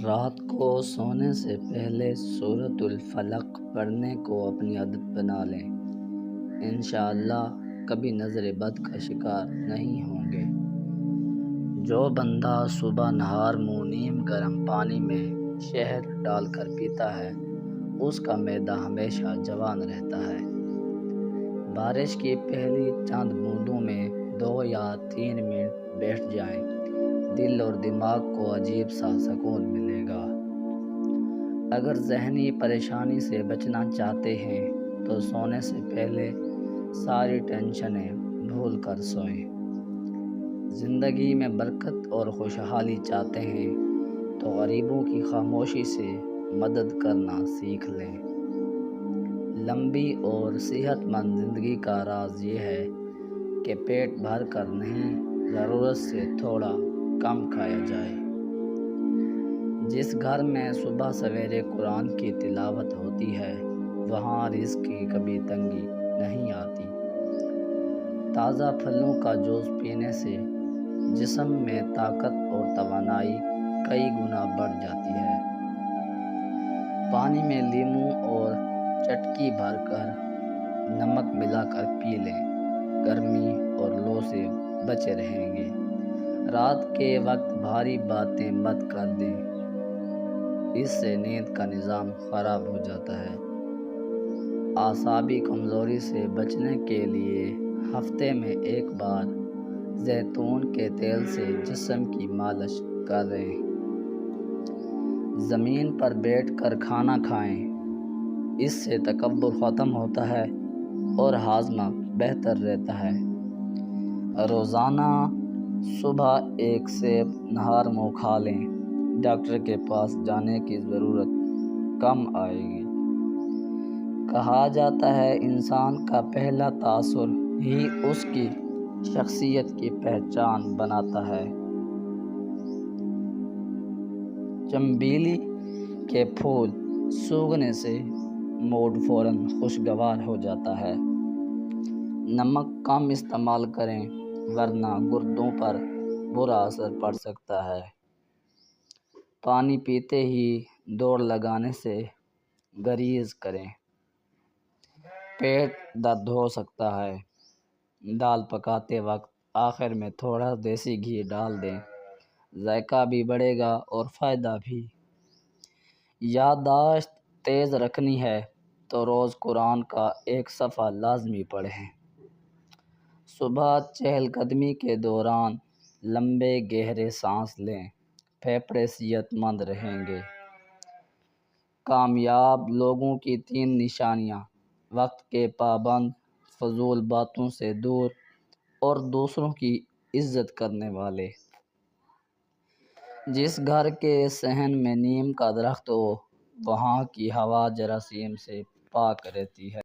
رات کو سونے سے پہلے سورۃ الفلق پڑھنے کو اپنی عادت بنا لیں۔ انشاءاللہ کبھی نظر بد کا شکار نہیں ہوں گے۔ جو بندہ صبح نہار منہ نیم گرم پانی میں شہد ڈال کر پیتا ہے اس کا معدہ ہمیشہ جوان رہتا ہے۔ بارش کی پہلی چند بوندوں میں 2 یا 3 منٹ بیٹھ جائیں، دل اور دماغ کو عجیب سا سکون ملے گا۔ اگر ذہنی پریشانی سے بچنا چاہتے ہیں تو سونے سے پہلے ساری ٹینشنیں بھول کر سوئیں۔ زندگی میں برکت اور خوشحالی چاہتے ہیں تو غریبوں کی خاموشی سے مدد کرنا سیکھ لیں۔ لمبی اور صحت مند زندگی کا راز یہ ہے کہ پیٹ بھر کر نہیں، ضرورت سے تھوڑا کم کھایا جائے۔ جس گھر میں صبح سویرے قرآن کی تلاوت ہوتی ہے وہاں رزق کی کبھی تنگی نہیں آتی۔ تازہ پھلوں کا جوس پینے سے جسم میں طاقت اور توانائی کئی گنا بڑھ جاتی ہے۔ پانی میں لیموں اور چٹکی بھر کر نمک ملا کر پی لیں، گرمی اور لو سے بچے رہیں گے۔ رات کے وقت بھاری باتیں مت کر دیں، اس سے نیند کا نظام خراب ہو جاتا ہے۔ اعصابی کمزوری سے بچنے کے لیے ہفتے میں 1 بار زیتون کے تیل سے جسم کی مالش کریں۔ زمین پر بیٹھ کر کھانا کھائیں، اس سے تکبر ختم ہوتا ہے اور ہاضمہ بہتر رہتا ہے۔ روزانہ صبح 1 سیب نہار منہ کھا لیں، ڈاکٹر کے پاس جانے کی ضرورت کم آئے گی۔ کہا جاتا ہے انسان کا پہلا تاثر ہی اس کی شخصیت کی پہچان بناتا ہے۔ چنبیلی کے پھول سونگھنے سے موڈ فوراً خوشگوار ہو جاتا ہے۔ نمک کم استعمال کریں ورنہ گردوں پر برا اثر پڑ سکتا ہے۔ پانی پیتے ہی دوڑ لگانے سے گریز کریں، پیٹ درد ہو سکتا ہے۔ دال پکاتے وقت آخر میں تھوڑا دیسی گھی ڈال دیں، ذائقہ بھی بڑھے گا اور فائدہ بھی۔ یادداشت تیز رکھنی ہے تو روز قرآن کا 1 صفحہ لازمی پڑھیں۔ صبح چہل قدمی کے دوران لمبے گہرے سانس لیں، پھیپھڑے صحت مند رہیں گے۔ کامیاب لوگوں کی 3 نشانیاں: وقت کے پابند، فضول باتوں سے دور اور دوسروں کی عزت کرنے والے۔ جس گھر کے صحن میں نیم کا درخت ہو وہاں کی ہوا جراثیم سے پاک رہتی ہے۔